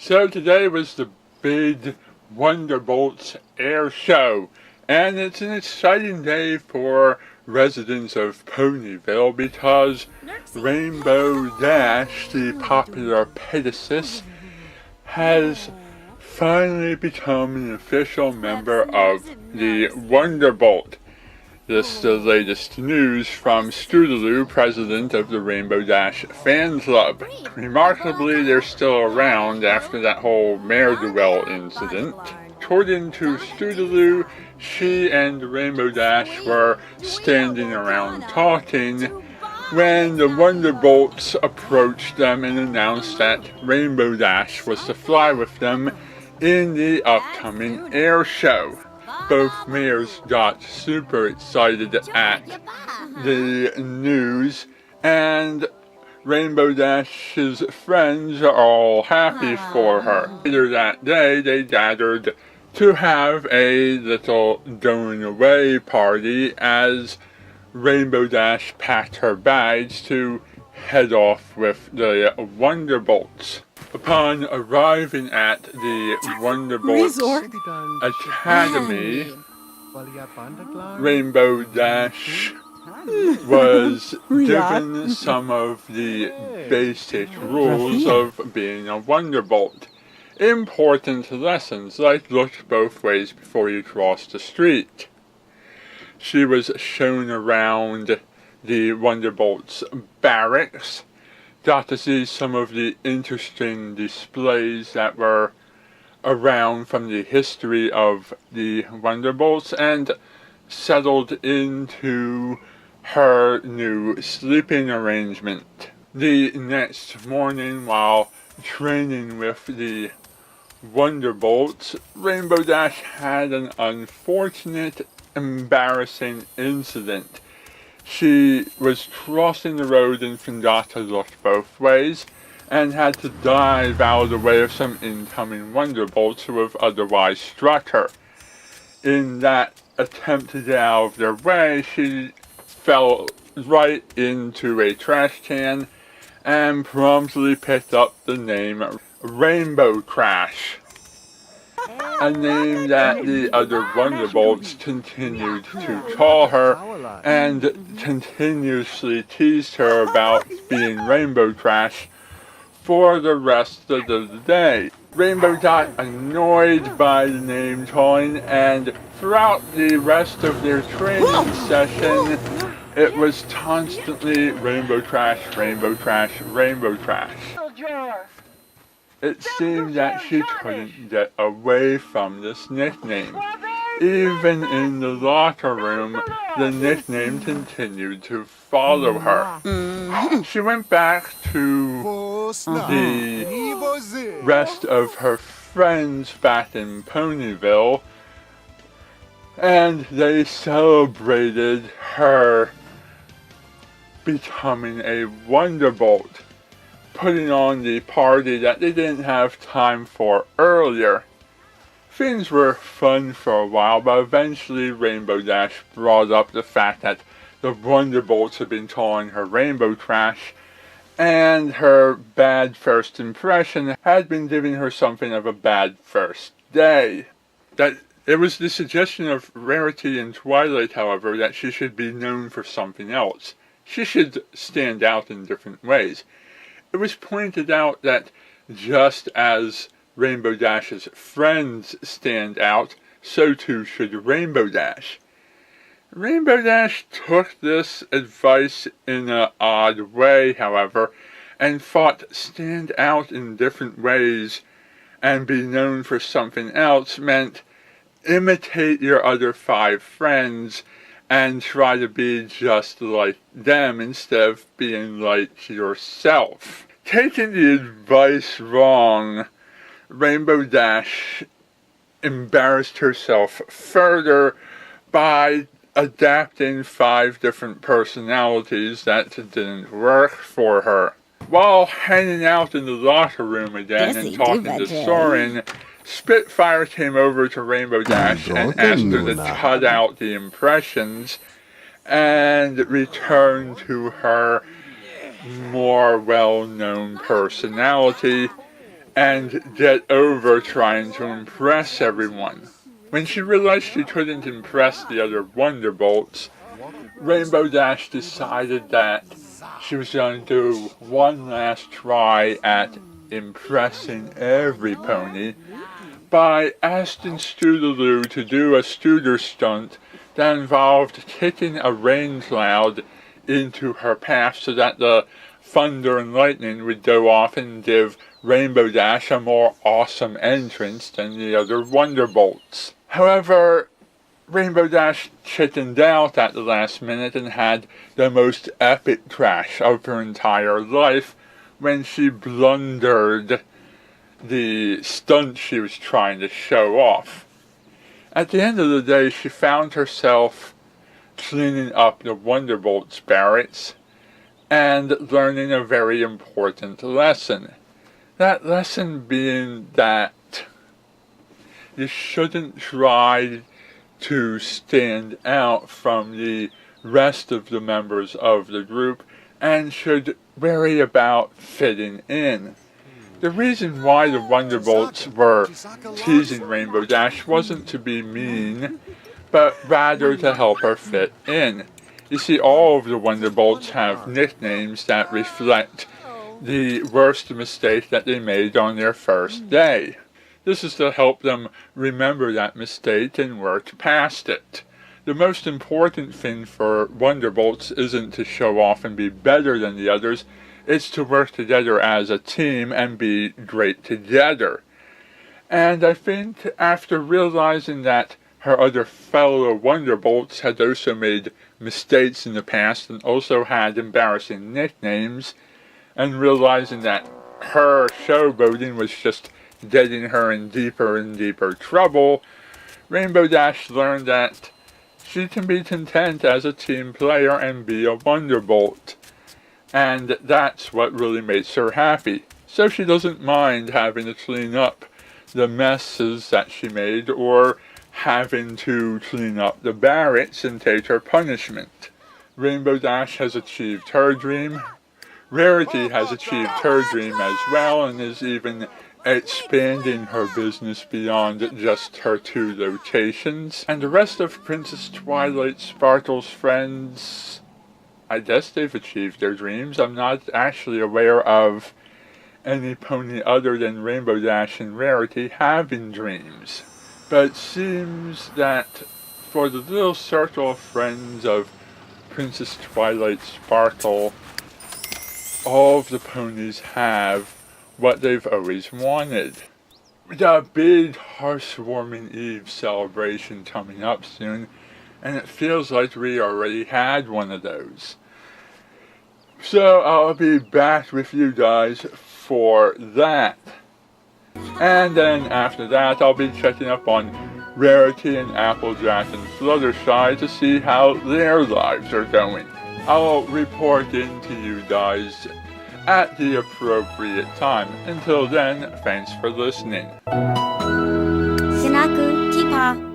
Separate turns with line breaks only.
So today was the big Wonderbolts air show, and it's an exciting day for residents of Ponyville because Rainbow Dash, the popular Pegasus, has finally become an official member of the Wonderbolt. This is the latest news from Scootaloo, president of the Rainbow Dash fan club. Remarkably, they're still around after that whole mare duel incident. According to Scootaloo, she and Rainbow Dash were standing around talking when the Wonderbolts approached them and announced that Rainbow Dash was to fly with them in the upcoming air show. Both mayors got super excited at the news, and Rainbow Dash's friends are all happy for her. Later that day, they gathered to have a little going away party as Rainbow Dash packed her bags to head off with the Wonderbolts. Upon arriving at the Wonderbolts Academy, Rainbow Dash was given some of the basic rules of being a Wonderbolt. Important lessons like look both ways before you cross the street. She was shown around the Wonderbolts barracks, got to see some of the interesting displays that were around from the history of the Wonderbolts, and settled into her new sleeping arrangement. The next morning, while training with the Wonderbolts, Rainbow Dash had an unfortunate, embarrassing incident. She was crossing the road and forgot to look both ways, and had to dive out of the way of some incoming Wonderbolts who have otherwise struck her. In that attempt to get out of their way, she fell right into a trash can and promptly picked up the name Rainbow Crash, a name that the other Wonderbolts continued to call her and continuously teased her about being Rainbow Crash for the rest of the day. Rainbow got annoyed by the name calling, and throughout the rest of their training session, it was constantly Rainbow Crash, Rainbow Crash, Rainbow Crash. It seemed that she couldn't get away from this nickname. Even in the locker room, the nickname continued to follow her. She went back to the rest of her friends back in Ponyville, and they celebrated her becoming a Wonderbolt, putting on the party that they didn't have time for earlier. Things were fun for a while, but eventually Rainbow Dash brought up the fact that the Wonderbolts had been calling her Rainbow Crash, and her bad first impression had been giving her something of a bad first day. That it was the suggestion of Rarity and Twilight, however, that she should be known for something else. She should stand out in different ways. It was pointed out that just as Rainbow Dash's friends stand out, so too should Rainbow Dash. Rainbow Dash took this advice in an odd way, however, and thought stand out in different ways and be known for something else meant imitate your other 5 friends and try to be just like them instead of being like yourself. Taking the advice wrong, Rainbow Dash embarrassed herself further by adapting 5 different personalities that didn't work for her. While hanging out in the locker room again and talking to Soren, Spitfire came over to Rainbow Dash and asked her to cut out the impressions and return to her more well-known personality and get over trying to impress everyone. When she realized she couldn't impress the other Wonderbolts, Rainbow Dash decided that she was going to do one last try at impressing every pony by asking Scootaloo to do a scooter stunt that involved kicking a rain cloud into her path so that the thunder and lightning would go off and give Rainbow Dash a more awesome entrance than the other Wonderbolts. However, Rainbow Dash chickened out at the last minute and had the most epic crash of her entire life when she blundered the stunt she was trying to show off. At the end of the day, she found herself cleaning up the Wonderbolt's barracks and learning a very important lesson. That lesson being that you shouldn't try to stand out from the rest of the members of the group and should worry about fitting in. The reason why the Wonderbolts were teasing Rainbow Dash wasn't to be mean, but rather to help her fit in. You see, all of the Wonderbolts have nicknames that reflect the worst mistake that they made on their first day. This is to help them remember that mistake and work past it. The most important thing for Wonderbolts isn't to show off and be better than the others, it's to work together as a team and be great together. And I think after realizing that her other fellow Wonderbolts had also made mistakes in the past and also had embarrassing nicknames, and realizing that her showboating was just getting her in deeper and deeper trouble, Rainbow Dash learned that she can be content as a team player and be a Wonderbolt. And that's what really makes her happy. So she doesn't mind having to clean up the messes that she made or having to clean up the barracks and take her punishment. Rainbow Dash has achieved her dream. Rarity has achieved her dream as well and is even expanding her business beyond just her 2 locations. And the rest of Princess Twilight Sparkle's friends, I guess they've achieved their dreams. I'm not actually aware of any pony other than Rainbow Dash and Rarity having dreams. But it seems that for the little circle of friends of Princess Twilight Sparkle, all of the ponies have what they've always wanted. The big Hearthwarming Eve celebration coming up soon, and it feels like we already had one of those. So I'll be back with you guys for that. And then after that, I'll be checking up on Rarity and Applejack and Fluttershy to see how their lives are going. I'll report in to you guys at the appropriate time. Until then, thanks for listening.
스나크 티파